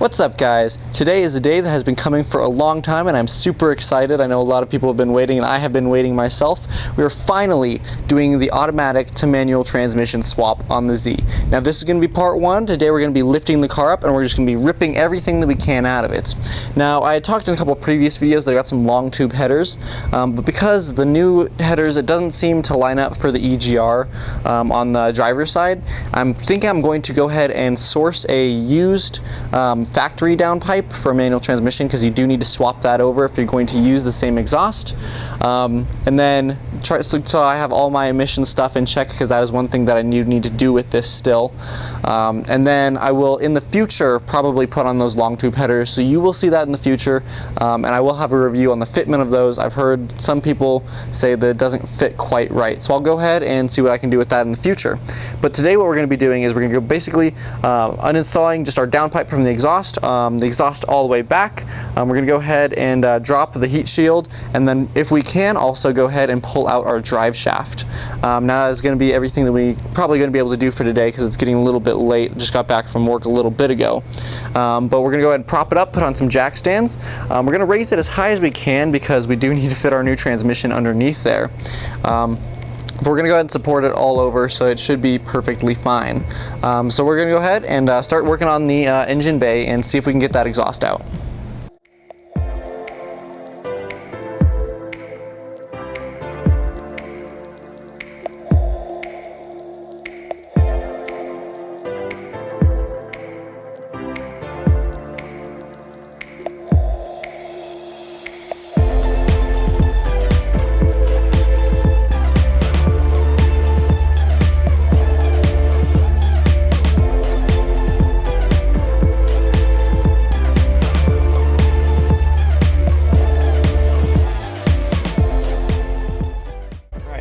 What's up, guys? Today is a day that has been coming for a long time and I'm super excited. I know a lot of people have been waiting and I have been waiting myself. We are finally doing the automatic to manual transmission swap on the Z. Now this is going to be part one. Today we're going to be lifting the car up and we're just going to be ripping everything that we can out of it. Now I had talked in a couple of previous videos that I got some long tube headers, but because the new headers, it doesn't seem to line up for the EGR on the driver's side, I'm thinking I'm going to go ahead and source a used factory downpipe for a manual transmission, because you do need to swap that over if you're going to use the same exhaust. And then so I have all my emission stuff in check, because that is one thing that I need to do with this still. And then I will in the future probably put on those long tube headers, so you will see that in the future, and I will have a review on the fitment of those. I've heard some people say that it doesn't fit quite right, so I'll go ahead and see what I can do with that in the future. But today what we're going to be doing is we're going to go basically uninstalling just our downpipe from the exhaust all the way back. We're going to go ahead and drop the heat shield, and then if we can also go ahead and pull out our drive shaft. Now that is going to be everything that we probably going to be able to do for today, because it's getting a little bit late. Just got back from work a little bit ago. But we're going to go ahead and prop it up, put on some jack stands. We're going to raise it as high as we can because we do need to fit our new transmission underneath there. But we're going to go ahead and support it all over, so it should be perfectly fine. So we're going to go ahead and start working on the engine bay and see if we can get that exhaust out.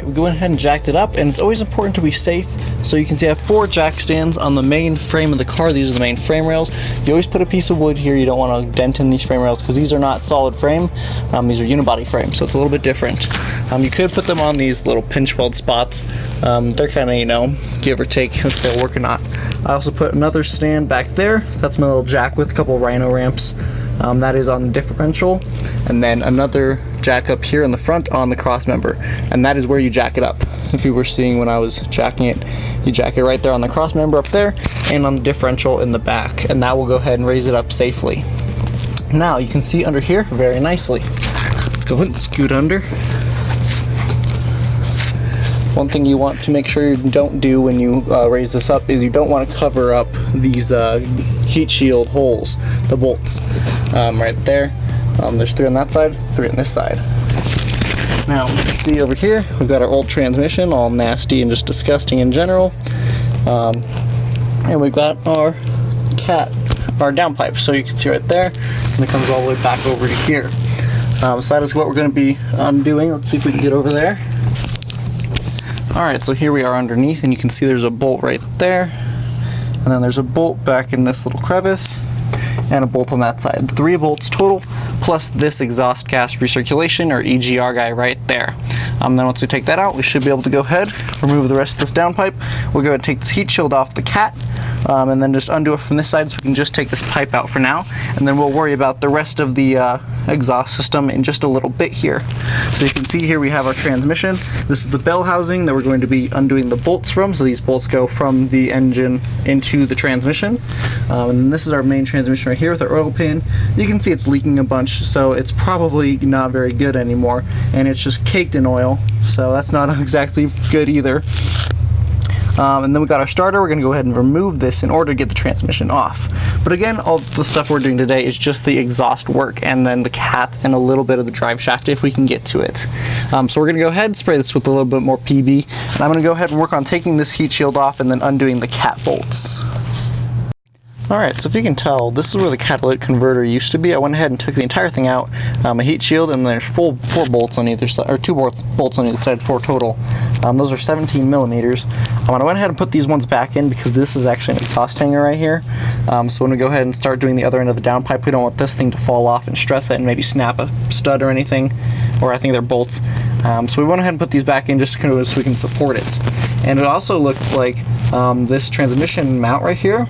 We went ahead and jacked it up, and it's always important to be safe. So you can see I have 4 jack stands on the main frame of the car. These are the main frame rails. You always put a piece of wood here. You don't want to dent in these frame rails because these are not solid frame. These are unibody frame, so it's a little bit different. You could put them on these little pinch weld spots. They're kind of, you know, give or take if they'll work or not. I also put another stand back there. That's my little jack with a couple rhino ramps. That is on the differential, and then another jack up here in the front on the cross member, and that is where you jack it up. If you were seeing when I was jacking it, you jack it right there on the cross member up there and on the differential in the back, and that will go ahead and raise it up safely. Now you can see under here very nicely. Let's go ahead and scoot under. One thing you want to make sure you don't do when you raise this up is you don't want to cover up these heat shield holes, the bolts, right there. There's 3 on that side, 3 on this side. Now, see over here, we've got our old transmission, all nasty and just disgusting in general. And we've got our our downpipe. So you can see right there, and it comes all the way back over to here. So that is what we're going to be doing. Let's see if we can get over there. Alright, so here we are underneath, and you can see there's a bolt right there. And then there's a bolt back in this little crevice, and a bolt on that side. 3 bolts total, plus this exhaust gas recirculation or EGR guy right there. Then once we take that out, we should be able to go ahead, remove the rest of this downpipe. We'll go ahead and take this heat shield off the cat, and then just undo it from this side, so we can just take this pipe out for now, and then we'll worry about the rest of the exhaust system in just a little bit here. So you can see here we have our transmission. This is the bell housing that we're going to be undoing the bolts from. So these bolts go from the engine into the transmission. And this is our main transmission right here with our oil pan. You can see it's leaking a bunch, so it's probably not very good anymore, and it's just caked in oil, so that's not exactly good either. And then we got our starter. We're going to go ahead and remove this in order to get the transmission off. But again, all the stuff we're doing today is just the exhaust work, and then the cat and a little bit of the drive shaft if we can get to it. So we're going to go ahead and spray this with a little bit more PB, and I'm going to go ahead and work on taking this heat shield off and then undoing the cat bolts. Alright, so if you can tell, this is where the catalytic converter used to be. I went ahead and took the entire thing out, a heat shield, and there's 4 bolts on either side, or 2 bolts on either side, 4 total. Those are 17 millimeters. I went ahead and put these ones back in because this is actually an exhaust hanger right here. So when we go ahead and start doing the other end of the downpipe, we don't want this thing to fall off and stress it and maybe snap a stud or anything, or I think they're bolts. So we went ahead and put these back in just so we can support it. And it also looks like this transmission mount right here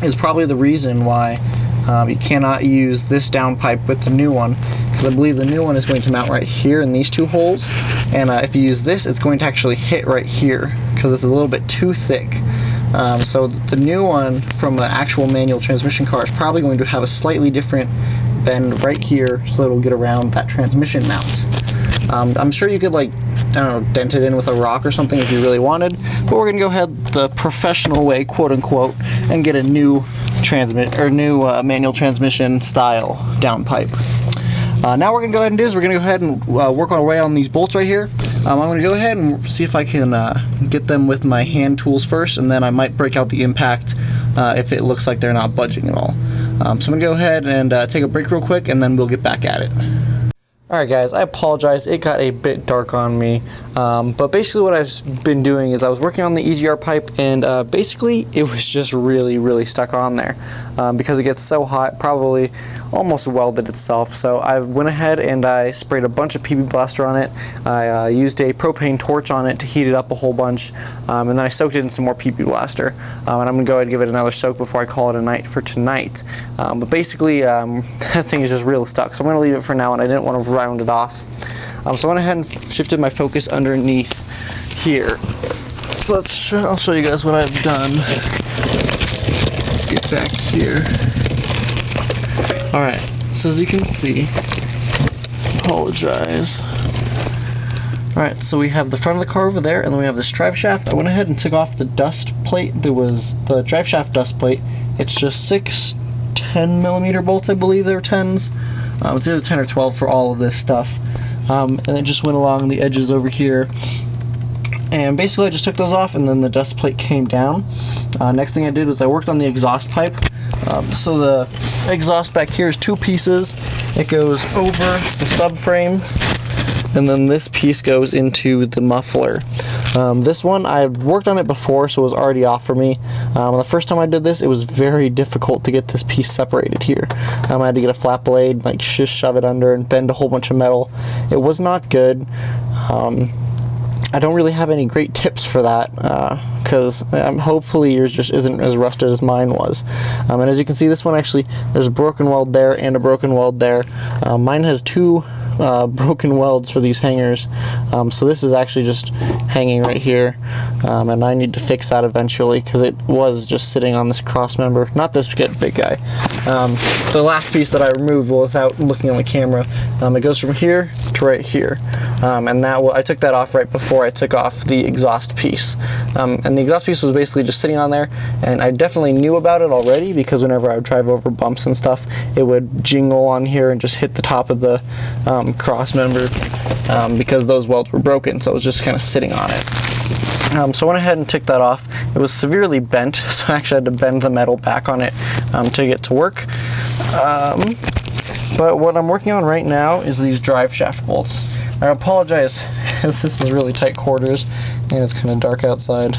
is probably the reason why You cannot use this downpipe with the new one, because I believe the new one is going to mount right here in these two holes, and if you use this, it's going to actually hit right here because it's a little bit too thick. So the new one from the actual manual transmission car is probably going to have a slightly different bend right here, so it'll get around that transmission mount. I'm sure you could, like, I don't know, dent it in with a rock or something if you really wanted, but we're gonna go ahead the professional way, quote unquote, and get a new manual transmission style downpipe. Now we're gonna go ahead and do is we're gonna go ahead and work our way on these bolts right here. I'm gonna go ahead and see if I can get them with my hand tools first, and then I might break out the impact if it looks like they're not budging at all. So I'm gonna go ahead and take a break real quick, and then we'll get back at it. Alright guys, I apologize, it got a bit dark on me, but basically what I've been doing is I was working on the EGR pipe, and basically it was just really stuck on there because it gets so hot, probably almost welded itself. So I went ahead and I sprayed a bunch of PB Blaster on it. I used a propane torch on it to heat it up a whole bunch, and then I soaked it in some more PB Blaster, and I'm going to go ahead and give it another soak before I call it a night for tonight. But basically that thing is just real stuck, so I'm going to leave it for now, and I didn't want to round it off. So I went ahead and shifted my focus underneath here. So I'll show you guys what I've done. Let's get back here. Alright, so as you can see, apologize. Alright, so we have the front of the car over there, and then we have this drive shaft. I went ahead and took off the dust plate. There was the drive shaft dust plate. It's just 6 10mm bolts, I believe they're 10s. It's either 10 or 12 for all of this stuff. And it just went along the edges over here. And basically I just took those off, and then the dust plate came down. Next thing I did was I worked on the exhaust pipe. So the exhaust back here is 2 pieces. It goes over the subframe, and then this piece goes into the muffler. This one, I worked on it before, so it was already off for me. The first time I did this, it was very difficult to get this piece separated here. I had to get a flat blade, like just shove it under and bend a whole bunch of metal. It was not good. I don't really have any great tips for that, because hopefully yours just isn't as rusted as mine was. And as you can see, this one actually, there's a broken weld there and a broken weld there. Mine has 2 broken welds for these hangers, so this is actually just hanging right here, and I need to fix that eventually because it was just sitting on this cross member, not this big guy. The last piece that I removed, well, without looking on the camera, it goes from here to right here, and that I took that off right before I took off the exhaust piece, and the exhaust piece was basically just sitting on there, and I definitely knew about it already because whenever I would drive over bumps and stuff, it would jingle on here and just hit the top of the cross member because those welds were broken, so it was just kind of sitting on it. So I went ahead and took that off. It was severely bent, so I actually had to bend the metal back on it to get to work. But what I'm working on right now is these drive shaft bolts. I apologize because this is really tight quarters and it's kind of dark outside.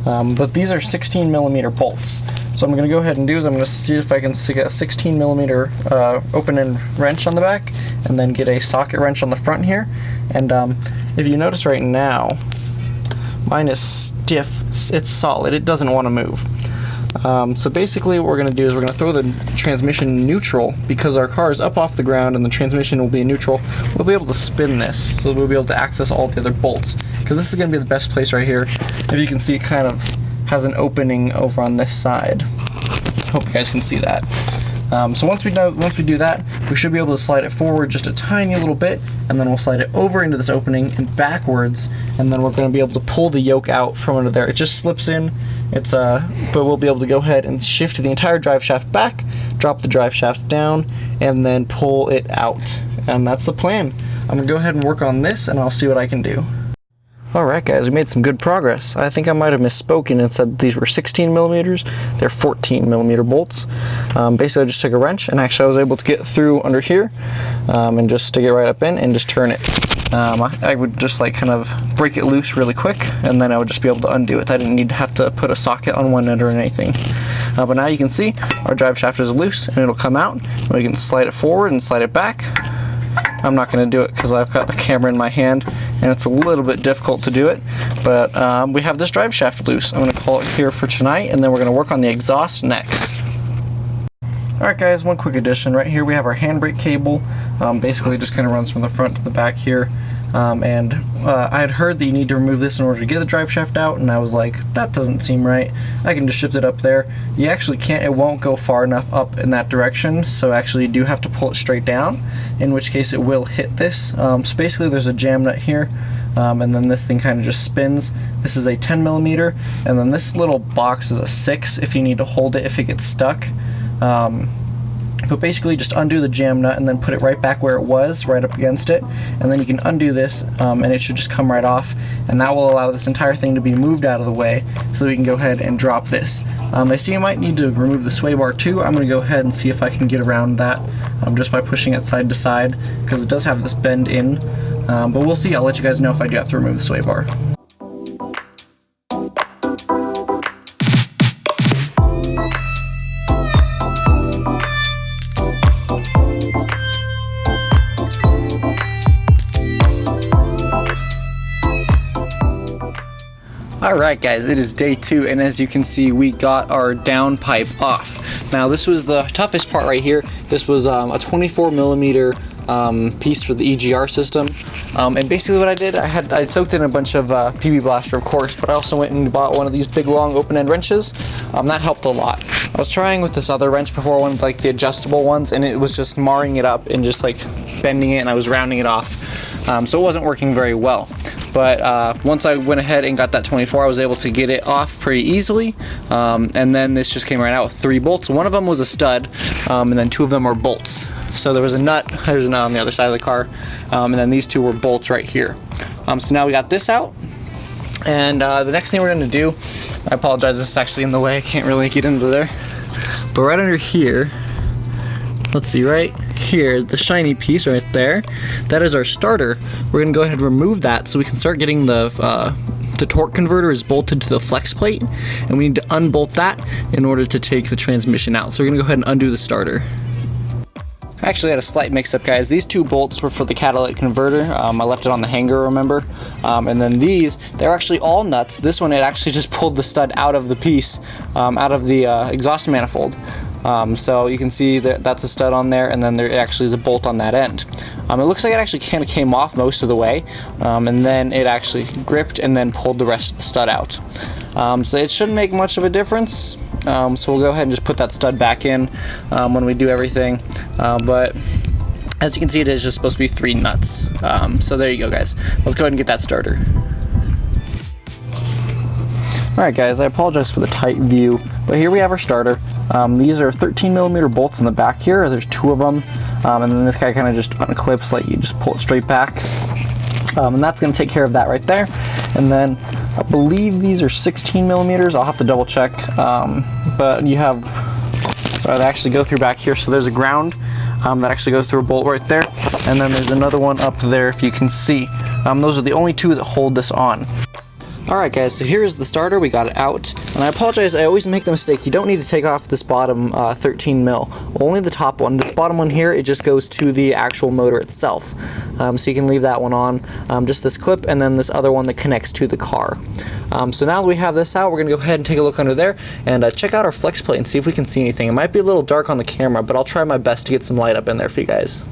But these are 16mm bolts. So I'm going to go ahead and do is I'm going to see if I can get a 16mm open end wrench on the back, and then get a socket wrench on the front here. And if you notice right now, mine is stiff, it's solid, it doesn't want to move. So basically what we're going to do is we're going to throw the transmission neutral, because our car is up off the ground and the transmission will be in neutral. We'll be able to spin this, so we'll be able to access all the other bolts, because this is going to be the best place right here. If you can see, it kind of has an opening over on this side. Hope you guys can see that. So once we do that, we should be able to slide it forward just a tiny little bit, and then we'll slide it over into this opening and backwards, and then we're going to be able to pull the yoke out from under there. It just slips in. But we'll be able to go ahead and shift the entire drive shaft back, drop the drive shaft down, and then pull it out. And that's the plan. I'm going to go ahead and work on this, and I'll see what I can do. Alright guys, we made some good progress. I think I might have misspoken and said these were 16mm. They're 14mm bolts. Basically I just took a wrench, and actually I was able to get through under here and just stick it right up in and just turn it. I would just like kind of break it loose really quick, and then I would just be able to undo it. I didn't need to have to put a socket on one end or anything. But now you can see our drive shaft is loose, and it'll come out. We can slide it forward and slide it back. I'm not going to do it because I've got the camera in my hand and it's a little bit difficult to do it, but we have this drive shaft loose. I'm going to call it here for tonight, and then we're going to work on the exhaust next. Alright guys, one quick addition. Right here we have our handbrake cable. Basically just kind of runs from the front to the back here. I had heard that you need to remove this in order to get the drive shaft out, and I was like, that doesn't seem right. I can just shift it up there. You actually can't, it won't go far enough up in that direction, so actually you do have to pull it straight down, in which case it will hit this. So basically there's a jam nut here, and then this thing kind of just spins. This is a 10mm, and then this little box is a 6 if you need to hold it if it gets stuck. But basically just undo the jam nut and then put it right back where it was, right up against it, and then you can undo this and it should just come right off, and that will allow this entire thing to be moved out of the way so we can go ahead and drop this. I see you might need to remove the sway bar too. I'm going to go ahead and see if I can get around that just by pushing it side to side, because it does have this bend in, but we'll see. I'll let you guys know if I do have to remove the sway bar. Alright guys, it is day 2, and as you can see we got our downpipe off. Now this was the toughest part right here. This was a 24mm piece for the EGR system, and basically what I did, I soaked in a bunch of PB Blaster, of course, but I also went and bought one of these big long open-end wrenches. That helped a lot. I was trying with this other wrench before, one with like the adjustable ones, and it was just marring it up and just like bending it, and I was rounding it off, so it wasn't working very well. But once I went ahead and got that 24, I was able to get it off pretty easily, and then this just came right out with 3 bolts. One of them was a stud, and then 2 of them were bolts. So there was a nut, there's a nut on the other side of the car, and then these 2 were bolts right here. So now we got this out, and the next thing we're going to do, I apologize, this is actually in the way, I can't really get into there, but right under here, let's see, right here is the shiny piece right there. That is our starter. We're going to go ahead and remove that so we can start getting the torque converter is bolted to the flex plate, and we need to unbolt that in order to take the transmission out. So we're going to go ahead and undo the starter. I actually had a slight mix-up, guys. These 2 bolts were for the catalytic converter. I left it on the hanger, remember? And then these, they're actually all nuts. This one, it actually just pulled the stud out of the piece, out of the exhaust manifold. So you can see that that's a stud on there, and then there actually is a bolt on that end. It looks like it actually kind of came off most of the way, and then it actually gripped and then pulled the rest of the stud out. So it shouldn't make much of a difference. So we'll go ahead and just put that stud back in when we do everything. But as you can see, it is just supposed to be 3 nuts. So there you go, guys. Let's go ahead and get that starter. Alright guys, I apologize for the tight view, but here we have our starter. These are 13mm bolts in the back here. There's 2 of them, and then this guy kind of just unclips, like you just pull it straight back. And that's going to take care of that right there. And then I believe these are 16mm. I'll have to double check, but you have, sorry, they actually go through back here. So there's a ground that actually goes through a bolt right there, and then there's another one up there if you can see. Those are the only 2 that hold this on. Alright guys, so here is the starter. We got it out, and I apologize, I always make the mistake. You don't need to take off this bottom 13mm, only the top one. This bottom one here, it just goes to the actual motor itself, so you can leave that one on, just this clip, and then this other one that connects to the car. So now that we have this out, we're going to go ahead and take a look under there and check out our flex plate and see if we can see anything. It might be a little dark on the camera, but I'll try my best to get some light up in there for you guys.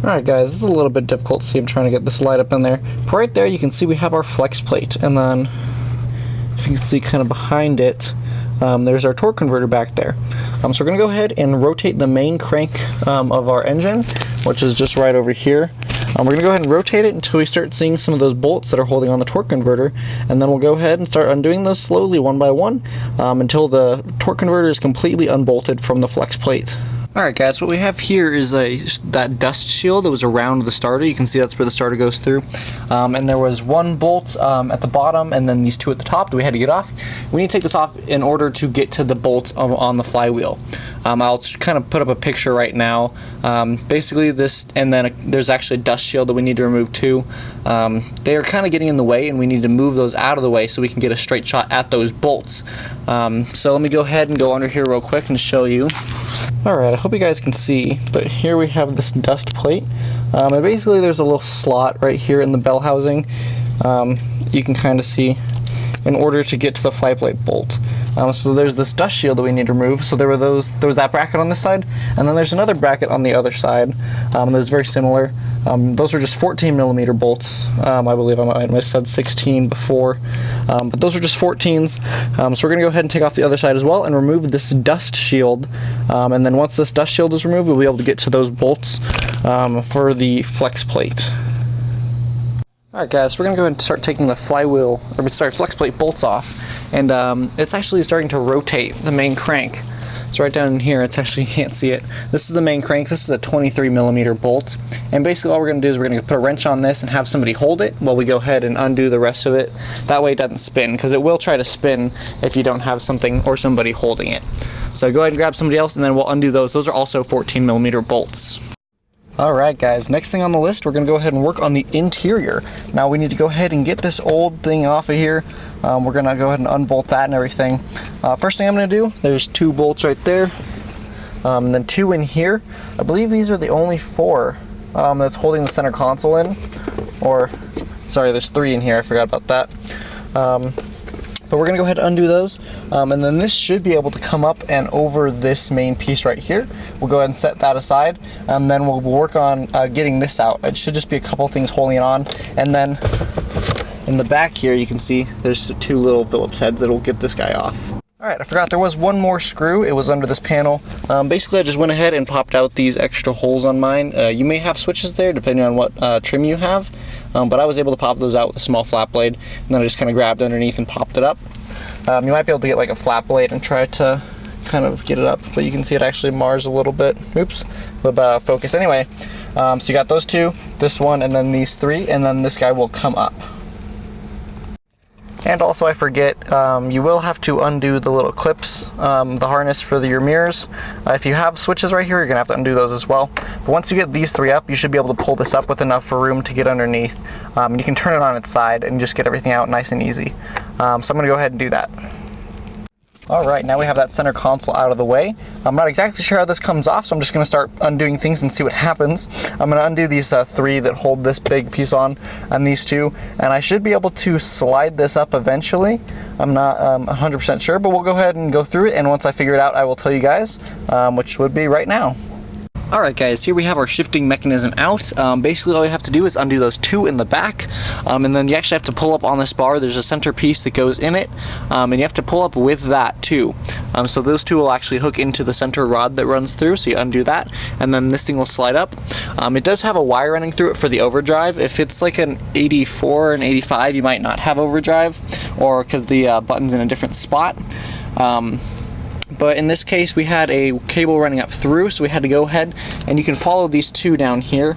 Alright guys, this is a little bit difficult to see. I'm trying to get this light up in there. But right there you can see we have our flex plate, and then if you can see kind of behind it, there's our torque converter back there. So we're going to go ahead and rotate the main crank of our engine, which is just right over here. We're going to go ahead and rotate it until we start seeing some of those bolts that are holding on the torque converter, and then we'll go ahead and start undoing those slowly one by one until the torque converter is completely unbolted from the flex plate. Alright guys, what we have here is that dust shield that was around the starter. You can see that's where the starter goes through. And there was 1 bolt at the bottom, and then these 2 at the top that we had to get off. We need to take this off in order to get to the bolts on the flywheel. I'll kind of put up a picture right now. Basically this, and then there's actually a dust shield that we need to remove too. They are kind of getting in the way, and we need to move those out of the way so we can get a straight shot at those bolts. So let me go ahead and go under here real quick and show you. Alright, I hope you guys can see, but here we have this dust plate. And basically there's a little slot right here in the bell housing. You can kind of see in order to get to the fly plate bolt. So there's this dust shield that we need to remove. So there was that bracket on this side, and then there's another bracket on the other side that's very similar. Those are just 14 millimeter bolts. I believe I might have said 16 before, but those are just 14s. So we're gonna go ahead and take off the other side as well and remove this dust shield. And then once this dust shield is removed, we'll be able to get to those bolts for the flex plate. Alright guys, so we're going to go ahead and start taking the flex plate bolts off, and it's actually starting to rotate the main crank. So right down in here, it's actually, you can't see it. This is the main crank. This is a 23 millimeter bolt, and basically all we're going to do is we're going to put a wrench on this and have somebody hold it while we go ahead and undo the rest of it. That way it doesn't spin, because it will try to spin if you don't have something or somebody holding it. So go ahead and grab somebody else, and then we'll undo those. Those are also 14 millimeter bolts. Alright guys, next thing on the list, we're going to go ahead and work on the interior. Now we need to go ahead and get this old thing off of here. We're going to go ahead and unbolt that and everything. First thing I'm going to do, there's 2 bolts right there, and then 2 in here. I believe these are the only 4 that's holding the center console in. Or, sorry, there's 3 in here, I forgot about that. But we're going to go ahead and undo those, and then this should be able to come up and over this main piece right here. We'll go ahead and set that aside, and then we'll work on getting this out. It should just be a couple things holding it on, and then in the back here you can see there's 2 little Phillips heads that will get this guy off. Alright, I forgot there was one more screw. It was under this panel. Basically I just went ahead and popped out these extra holes on mine. You may have switches there depending on what trim you have, but I was able to pop those out with a small flat blade, and then I just kind of grabbed underneath and popped it up. You might be able to get like a flat blade and try to kind of get it up, but you can see it actually mars a little bit. Oops, a little bit out of focus. Anyway, so you got those 2, this one, and then these 3, and then this guy will come up. And also, I forget, you will have to undo the little clips, the harness for your mirrors. If you have switches right here, you're going to have to undo those as well. But once you get these 3 up, you should be able to pull this up with enough room to get underneath. You can turn it on its side and just get everything out nice and easy. So I'm going to go ahead and do that. Alright, now we have that center console out of the way. I'm not exactly sure how this comes off, so I'm just going to start undoing things and see what happens. I'm going to undo these 3 that hold this big piece on, and these 2, and I should be able to slide this up eventually. I'm not 100% sure, but we'll go ahead and go through it, and once I figure it out, I will tell you guys, which would be right now. Alright guys, here we have our shifting mechanism out. Basically all you have to do is undo those 2 in the back, and then you actually have to pull up on this bar. There's a center piece that goes in it, and you have to pull up with that too. So those 2 will actually hook into the center rod that runs through, so you undo that, and then this thing will slide up. It does have a wire running through it for the overdrive. If it's like an 84 and 85, you might not have overdrive, or because the button's in a different spot. But in this case we had a cable running up through, so we had to go ahead, and you can follow these 2 down here.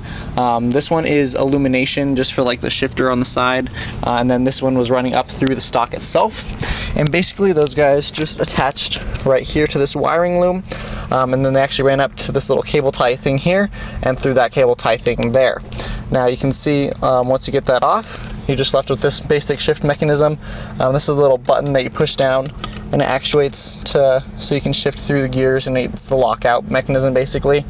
This one is illumination just for like the shifter on the side, and then this one was running up through the stock itself. And basically those guys just attached right here to this wiring loom, and then they actually ran up to this little cable tie thing here and through that cable tie thing there. Now you can see once you get that off, you're just left with this basic shift mechanism. This is a little button that you push down, and it actuates so you can shift through the gears, and it's the lockout mechanism basically.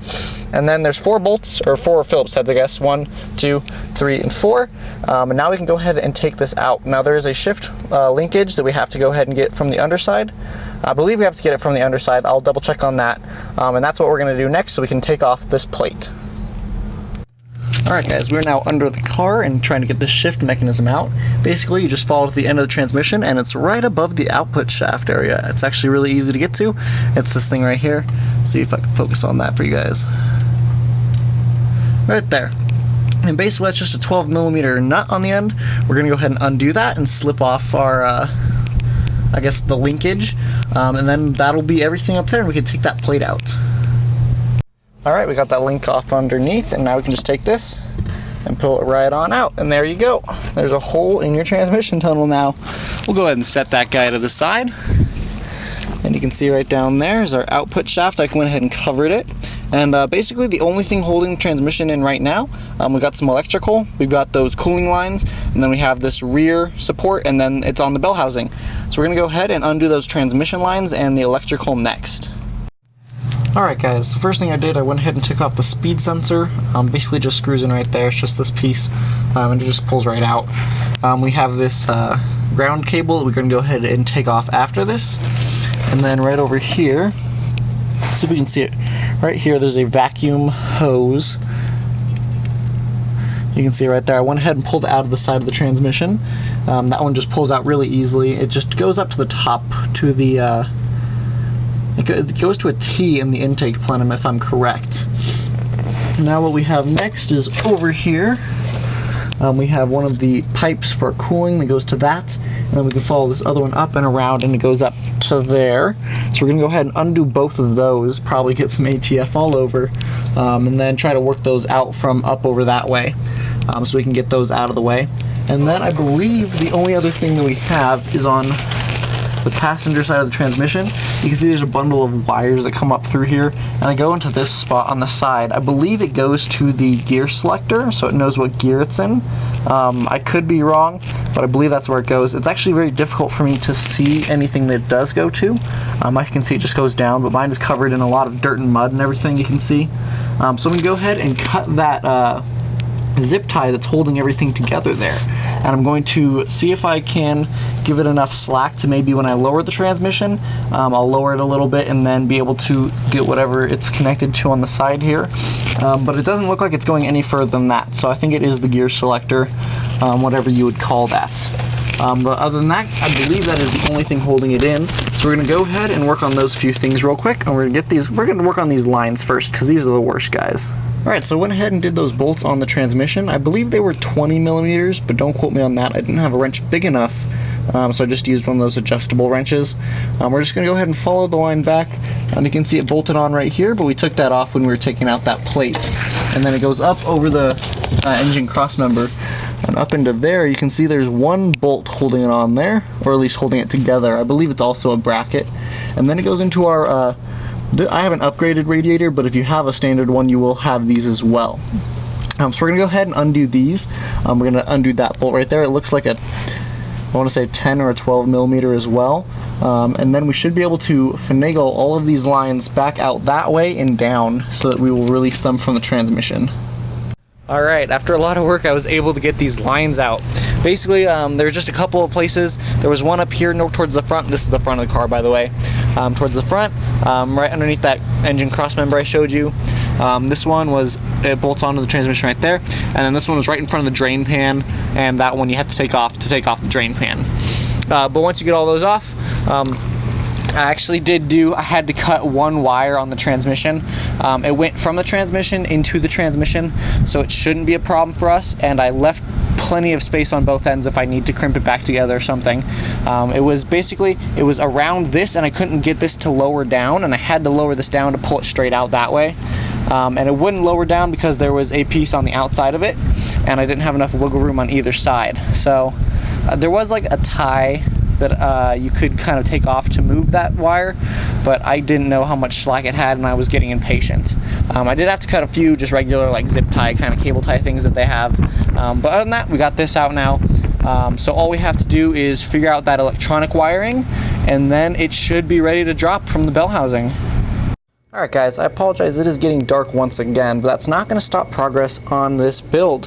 And then there's 4 bolts, or 4 Phillips heads I guess, 1, 2, 3, and 4. And now we can go ahead and take this out. Now there is a shift linkage that we have to go ahead and get from the underside. I believe we have to get it from the underside. I'll double check on that. And that's what we're going to do next, so we can take off this plate. Alright guys, we're now under the car and trying to get this shift mechanism out. Basically, you just follow to the end of the transmission, and it's right above the output shaft area. It's actually really easy to get to. It's this thing right here. See if I can focus on that for you guys. Right there. And basically that's just a 12 millimeter nut on the end. We're going to go ahead and undo that and slip off our, I guess, the linkage. And then that'll be everything up there, and we can take that plate out. Alright, we got that link off underneath, and now we can just take this and pull it right on out, and there you go. There's a hole in your transmission tunnel now. We'll go ahead and set that guy to the side, and you can see right down there is our output shaft. I went ahead and covered it, and basically the only thing holding the transmission in right now, we got some electrical, we've got those cooling lines, and then we have this rear support, and then it's on the bell housing. So we're going to go ahead and undo those transmission lines and the electrical next. Alright guys, the first thing I did, I went ahead and took off the speed sensor. Basically just screws in right there. It's just this piece, and it just pulls right out. We have this ground cable that we're going to go ahead and take off after this. And then right over here, let's see if we can see it. Right here, there's a vacuum hose. You can see right there. I went ahead and pulled it out of the side of the transmission. That one just pulls out really easily. It just goes up to the top to the, it goes to a T in the intake plenum if I'm correct. Now what we have next is over here. We have one of the pipes for cooling that goes to that. And then we can follow this other one up and around and it goes up to there. So we're going to go ahead and undo both of those, probably get some ATF all over, and then try to work those out from up over that way. So we can get those out of the way. And then I believe the only other thing that we have is on the passenger side of the transmission. You can see there's a bundle of wires that come up through here, and I go into this spot on the side. I believe it goes to the gear selector, so it knows what gear it's in. I could be wrong, but I believe that's where it goes. It's actually very difficult for me to see anything that it does go to. I can see it just goes down, but mine is covered in a lot of dirt and mud and everything you can see. So I'm going to go ahead and cut that zip tie that's holding everything together there, and I'm going to see if I can give it enough slack to maybe when I lower the transmission, I'll lower it a little bit and then be able to get whatever it's connected to on the side here, but it doesn't look like it's going any further than that, so I think it is the gear selector, whatever you would call that. But other than that, I believe that is the only thing holding it in. So we're going to go ahead and work on those few things real quick, and we're going to work on these lines first because these are the worst guys. Alright, so I went ahead and did those bolts on the transmission. I believe they were 20 millimeters, but don't quote me on that. I didn't have a wrench big enough, so I just used one of those adjustable wrenches. We're just going to go ahead and follow the line back. You can see it bolted on right here, but we took that off when we were taking out that plate. And then it goes up over the engine crossmember, and up into there you can see there's one bolt holding it on there, or at least holding it together. I believe it's also a bracket. And then it goes into our I have an upgraded radiator, but if you have a standard one, you will have these as well. So we're going to go ahead and undo these. We're going to undo that bolt right there. It looks like I want to say 10 or a 12 millimeter as well. And then we should be able to finagle all of these lines back out that way and down so that we will release them from the transmission. Alright, after a lot of work I was able to get these lines out. Basically, there's just a couple of places. There was one up here towards the front. This is the front of the car, by the way. Towards the front, right underneath that engine crossmember I showed you. This one it bolts onto the transmission right there, and then this one was right in front of the drain pan, and that one you have to take off the drain pan. But once you get all those off, I had to cut one wire on the transmission. It went from the transmission into the transmission, so it shouldn't be a problem for us, and I left plenty of space on both ends if I need to crimp it back together or something. It was around this, and I couldn't get this to lower down, and I had to lower this down to pull it straight out that way. And it wouldn't lower down because there was a piece on the outside of it, and I didn't have enough wiggle room on either side. So there was like a tie that you could kind of take off to move that wire, but I didn't know how much slack it had and I was getting impatient. I did have to cut a few just regular like zip tie kind of cable tie things that they have, but other than that, we got this out now. So all we have to do is figure out that electronic wiring, and then it should be ready to drop from the bell housing. Alright guys, I apologize, it is getting dark once again, but that's not going to stop progress on this build.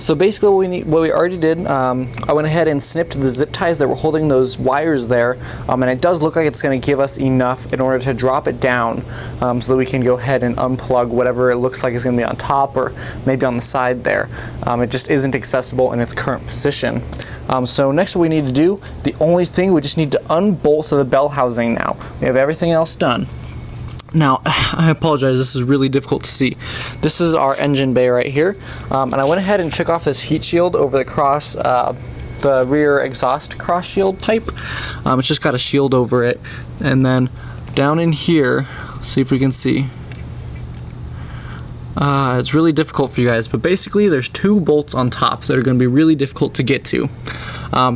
So basically what we already did, I went ahead and snipped the zip ties that were holding those wires there, and it does look like it's going to give us enough in order to drop it down, so that we can go ahead and unplug whatever it looks like is going to be on top or maybe on the side there. It just isn't accessible in its current position. So next what we need to do, the only thing, we just need to unbolt the bell housing now. We have everything else done. Now, I apologize, this is really difficult to see. This is our engine bay right here, and I went ahead and took off this heat shield over the rear exhaust cross shield pipe. It's just got a shield over it, and then down in here, see if we can see. It's really difficult for you guys, but basically there's two bolts on top that are going to be really difficult to get to.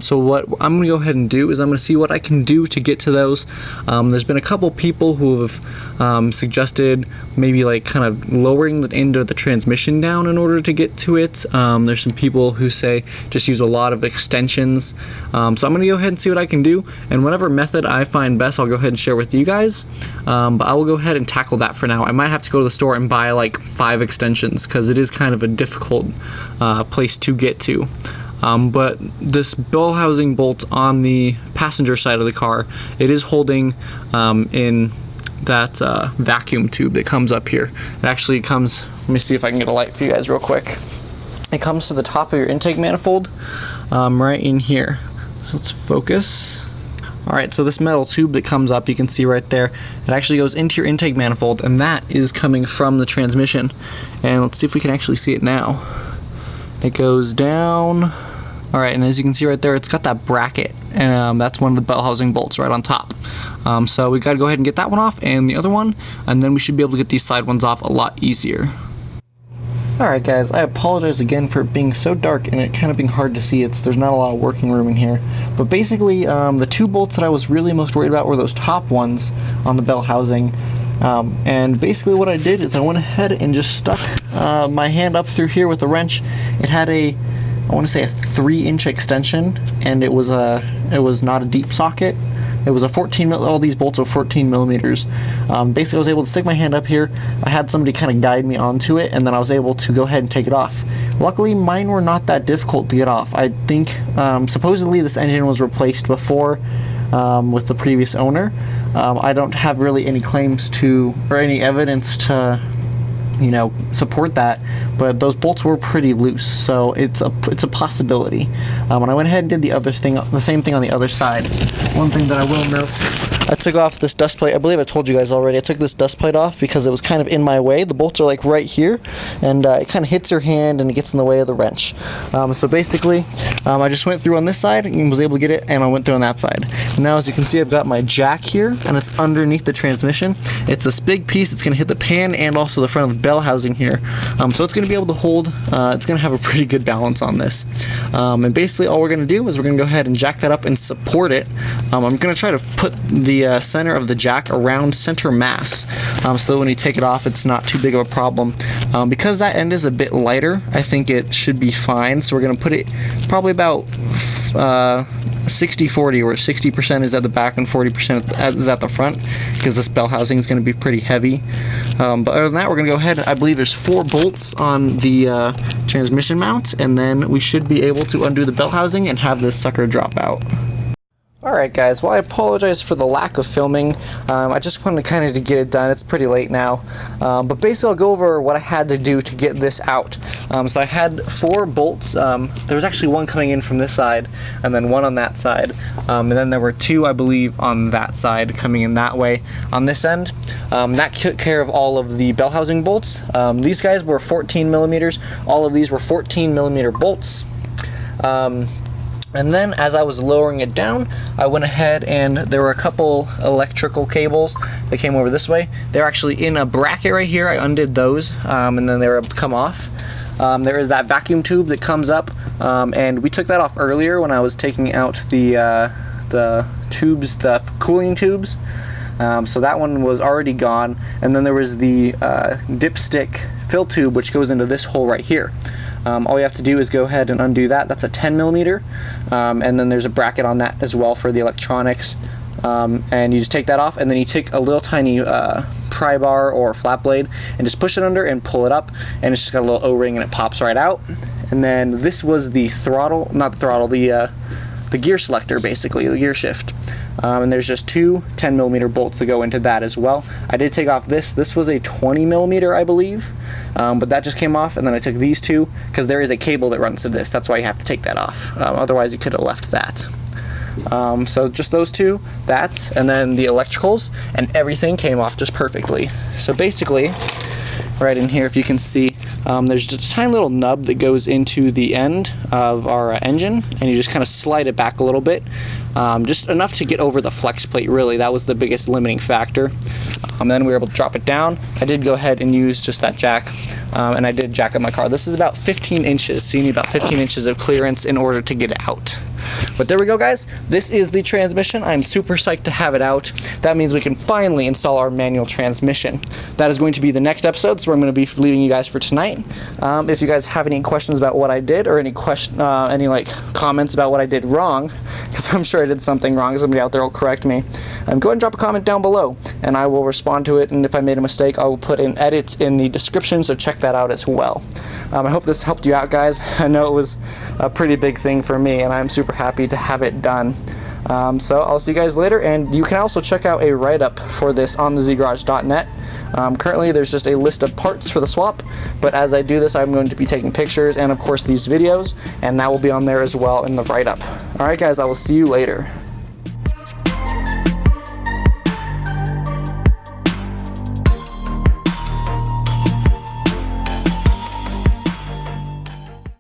So what I'm going to go ahead and do is I'm going to see what I can do to get to those. There's been a couple people who have suggested maybe like kind of lowering the end of the transmission down in order to get to it. There's some people who say just use a lot of extensions. So I'm going to go ahead and see what I can do, and whatever method I find best I'll go ahead and share with you guys. But I will go ahead and tackle that for now. I might have to go to the store and buy like 5 extensions because it is kind of a difficult place to get to. But this bell housing bolt on the passenger side of the car, it is holding in that vacuum tube that comes up here. It actually comes, let me see if I can get a light for you guys real quick. It comes to the top of your intake manifold, right in here. So let's focus. Alright, so this metal tube that comes up, you can see right there, it actually goes into your intake manifold, and that is coming from the transmission. And let's see if we can actually see it now. It goes down. Alright, and as you can see right there, it's got that bracket, and that's one of the bell housing bolts right on top. So we got to go ahead and get that one off, and the other one, and then we should be able to get these side ones off a lot easier. Alright guys, I apologize again for it being so dark and it kind of being hard to see. There's not a lot of working room in here. But basically, the two bolts that I was really most worried about were those top ones on the bell housing. And basically what I did is I went ahead and just stuck my hand up through here with the wrench. It had I want to say a 3-inch extension, and it was not a deep socket. It was a 14 all these bolts are 14 millimeters. Basically, I was able to stick my hand up here. I had somebody kind of guide me onto it, and then I was able to go ahead and take it off. Luckily, mine were not that difficult to get off. I think supposedly this engine was replaced before with the previous owner. I don't have really any claims to or any evidence to support that, but those bolts were pretty loose, so it's a possibility. When I went ahead and did the same thing on the other side, one thing that I will note, I took off this dust plate. I believe I told you guys already. I took this dust plate off because it was kind of in my way. The bolts are like right here, and it kind of hits your hand and it gets in the way of the wrench. So basically, I just went through on this side and was able to get it, and I went through on that side. And now, as you can see, I've got my jack here, and it's underneath the transmission. It's this big piece. It's going to hit the pan and also the front of the bell housing here. So it's going to be able to hold, it's going to have a pretty good balance on this. And basically all we're going to do is we're going to go ahead and jack that up and support it. I'm going to try to put the center of the jack around center mass, so when you take it off it's not too big of a problem. Because that end is a bit lighter, I think it should be fine. So we're going to put it probably about 60-40, where 60% is at the back and 40% is at the front, because this bell housing is going to be pretty heavy. But other than that, we're going to go ahead. I believe there's 4 bolts on the transmission mount, and then we should be able to undo the bell housing and have this sucker drop out. Alright guys, well I apologize for the lack of filming. I just wanted kind of to get it done. It's pretty late now. But basically I'll go over what I had to do to get this out. So I had 4 bolts. There was actually one coming in from this side, and then one on that side. And then there were 2, I believe, on that side coming in that way on this end. That took care of all of the bell housing bolts. These guys were 14 millimeters. All of these were 14 millimeter bolts. And then as I was lowering it down, I went ahead and there were a couple electrical cables that came over this way. They're actually in a bracket right here. I undid those, and then they were able to come off. There is that vacuum tube that comes up, and we took that off earlier when I was taking out the tubes, the cooling tubes. So that one was already gone. And then there was the dipstick fill tube, which goes into this hole right here. All you have to do is go ahead and undo that. That's a 10 millimeter, and then there's a bracket on that as well for the electronics. And you just take that off, and then you take a little tiny pry bar or flat blade and just push it under and pull it up, and it's just got a little O-ring and it pops right out. And then this was the throttle, not the throttle, the gear selector, basically, the gear shift. And there's just 2 10 millimeter bolts that go into that as well. I did take off this. This was a 20 millimeter, I believe, but that just came off. And then I took these 2 because there is a cable that runs to this. That's why you have to take that off. Otherwise, you could have left that. So just those 2, that, and then the electricals, and everything came off just perfectly. So basically, right in here, if you can see, there's just a tiny little nub that goes into the end of our engine, and you just kind of slide it back a little bit, just enough to get over the flex plate. Really, that was the biggest limiting factor. Then we were able to drop it down. I did go ahead and use just that jack, and I did jack up my car. This is about 15 inches, so you need about 15 inches of clearance in order to get it out. But there we go, guys. This is the transmission. I'm super psyched to have it out. That means we can finally install our manual transmission. That is going to be the next episode, so I'm going to be leaving you guys for tonight. If you guys have any questions about what I did, or any comments about what I did wrong, because I'm sure I did something wrong, somebody out there will correct me, go ahead and drop a comment down below. and I will respond to it, and if I made a mistake, I will put an edit in the description, so check that out as well. I hope this helped you out, guys. I know it was a pretty big thing for me, and I'm super happy to have it done. So I'll see you guys later, and you can also check out a write-up for this on the zgarage.net. Currently there's just a list of parts for the swap, but as I do this, I'm going to be taking pictures and of course these videos, and that will be on there as well in the write-up. Alright guys, I will see you later.